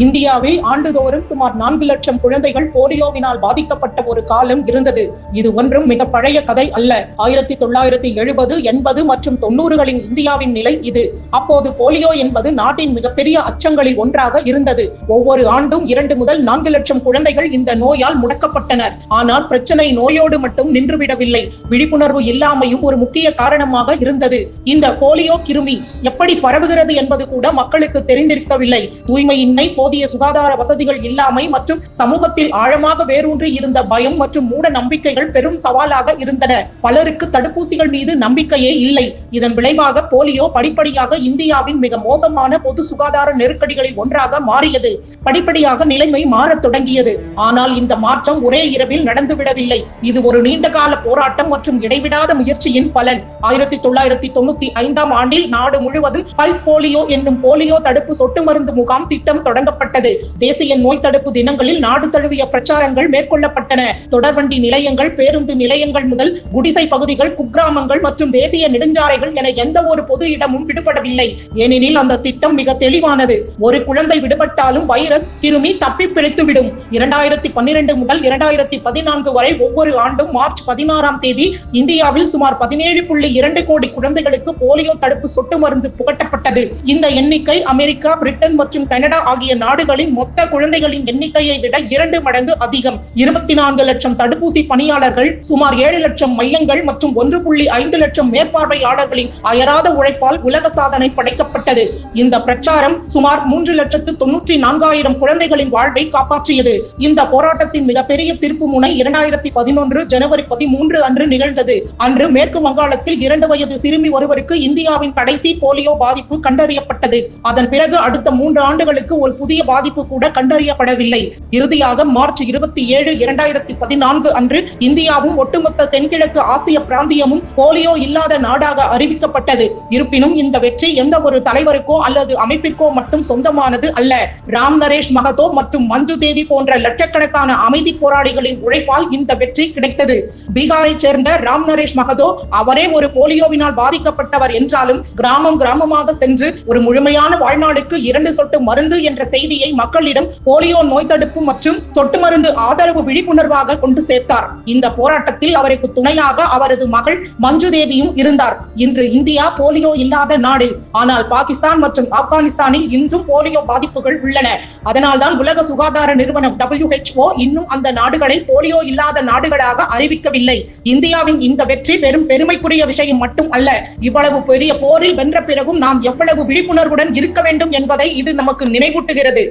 இந்தியாவில் ஆண்டுதோறும் சுமார் 4 லட்சம் குழந்தைகள் போலியோவினால் பாதிக்கப்பட்ட ஒரு காலம் இருந்தது. இது ஒன்றும் மிக பழைய கதை அல்ல. 1970, 80 மற்றும் 90களின் இந்தியாவின் நிலை இது. அப்போது போலியோ என்பது நாட்டின் மிகப்பெரிய அச்சங்களில் ஒன்றாக இருந்தது. ஒவ்வொரு ஆண்டும் 2 முதல் 4 லட்சம் குழந்தைகள் இந்த நோயால் முடக்கப்பட்டனர். ஆனால் பிரச்சனை நோயோடு மட்டும் நின்றுவிடவில்லை. விழிப்புணர்வு இல்லாமையும் ஒரு முக்கிய காரணமாக இருந்தது. இந்த போலியோ கிருமி எப்படி பரவுகிறது என்பது கூட மக்களுக்கு தெரிந்திருக்கவில்லை. தூய்மையின்மை, போதிய சுகாதார வசதிகள் இல்லாமை மற்றும் சமூகத்தில் ஆழமாக வேரூன்றி இருந்த பயம் மற்றும் மூட நம்பிக்கைகள் பெரும் சவாலாக இருந்தன. பலருக்கு தடுப்பூசிகள் மீது நம்பிக்கையே இல்லை. இதன் விளைவாக போலியோ படிப்படியாக இந்தியாவின் மிக மோசமான பொது சுகாதார நெருக்கடிகளில் ஒன்றாக மாறியது. படிப்படியாக நிலைமை மாறத் தொடங்கியது. ஆனால் இந்த மாற்றம் ஒரே இரவில் நடந்துவிடவில்லை. இது ஒரு நீண்டகால போராட்டம் மற்றும் இடைவிடாத முயற்சியின் பலன். 1995ஆம் ஆண்டில் நாடு முழுவதும் பல்ஸ் போலியோ என்னும் போலியோ தடுப்பு சொட்டு மருந்து முகாம் திட்டம் தொடங்கப்பட்டது. தேசிய நோய் தடுப்பு தினங்களில் நாடு தழுவிய பிரச்சாரங்கள் மேற்கொள்ளப்பட்டன. தொடர்வண்டி நிலையங்கள், பேருந்து நிலையங்கள் முதல் குடிசை பகுதிகள், குக்கிராமங்கள் மற்றும் தேசிய நெடுஞ்சாலைகள் என எந்த ஒரு பொது இடமும் விடுபடவில்லை. ஏனெனில் அந்த திட்டம் மிக தெளிவானது. ஒரு குழந்தை விடுபட்டாலும் வைரஸ் கிருமி தப்பி பிழைத்துவிடும். 2012 முதல் 2014 வரை ஒவ்வொரு ஆண்டும் மார்ச் 16ஆம் தேதி இந்தியாவில் சுமார் 17.2 கோடி குழந்தைகளுக்கு போலியோ தடுப்பு சொட்டு மருந்து புகட்டப்பட்டது. இந்த எண்ணிக்கை அமெரிக்கா, பிரிட்டன் மற்றும் கனடா ஆகிய நாடுகளின் மொத்த குழந்தைகளின் எண்ணிக்கையை விட 2 மடங்கு அதிகம். 24 லட்சம் தடுப்பூசி பணியாளர்கள், சுமார் 7 லட்சம் மையங்கள் மற்றும் 1.5 லட்சம் மேற்பார்வையாளர்களின் அயராத உழைப்பால் உலக சாதனை படைக்கப்பட்டது. இந்த பிரச்சாரம் சுமார் 3,94,000 குழந்தைகளின் வாழ்வை காப்பாற்றியது. இந்த போராட்டத்தின் மிகப்பெரிய திருப்பு முனை 2011 ஜனவரி 13 அன்று நிகழ்ந்தது. அன்று மேற்கு வங்காளத்தில் 2 வயது சிறுமி ஒருவருக்கு இந்தியாவின் கடைசி போலியோ பாதிப்பு கண்டறியப்பட்டது. அதன் பிறகு அடுத்த 3 ஆண்டுகளுக்கு ஒரு புதிய பாதிப்பு கூட கண்டறியப்படவில்லை. இறுதியாக மார்ச் 27, 2014 அன்று இந்தியாவும் ஒட்டுமொத்த தென்கிழக்கு ஆசிய பிராந்தியமும் போலியோ இல்லாத நாடாக அறிவிக்கப்பட்டது. இருப்பினும் இந்த வெற்றி எந்த ஒரு தலைவருக்கோ அல்லது அமைப்பிற்கோ மட்டும் சொந்தமானது அல்ல. ராம் நரேஷ் மகதோ மற்றும் மஞ்சு தேவி போன்ற லட்சக்கணக்கான அமைதி போராளிகளின் உழைப்பால் இந்த வெற்றி கிடைத்தது. பீகாரை சேர்ந்த ராம் நரேஷ் மகதோ அவரே ஒரு போலியோவினால் பாதிக்கப்பட்டவர் என்றாலும் கிராமம் கிராமமாக சென்று ஒரு முழுமையான வாழ்நாளுக்கு 2 சொட்டு மருந்து என்ற செய்தியை மக்களிடம் போலியோ நோய் தடுப்பு மற்றும் சொட்டு மருந்து ஆதரவு விழிப்புணர்வாக கொண்டு சேர்த்தார். இந்த போராட்டத்தில் அவருக்கு துணையாக அவரது மகள் மஞ்சு தேவியும் இருந்தார். இன்று இந்தியா போலியோ இல்லாத நாடு. ஆனால் பாகிஸ்தான் மற்றும் ஆப்கானிஸ்தானில் இன்றும் போலியோ பாதிப்புகள் உள்ளன. அதனால்தான் உலக சுகாதார நிறுவனம் WHO இன்னும் அந்த நாடுகளை போலியோ இல்லாத நாடுகளாக அறிவிக்கவில்லை. இந்தியாவின் இந்த வெற்றி பெரும் பெருமைக்குரிய விஷயம் மட்டும் அல்ல. இவ்வளவு பெரிய போரில் வென்ற பிறகும் நாம் எவ்வளவு விழிப்புணர்வுடன் இருக்க வேண்டும் என்பதை இது நமக்கு நினைவூட்டுகிறது.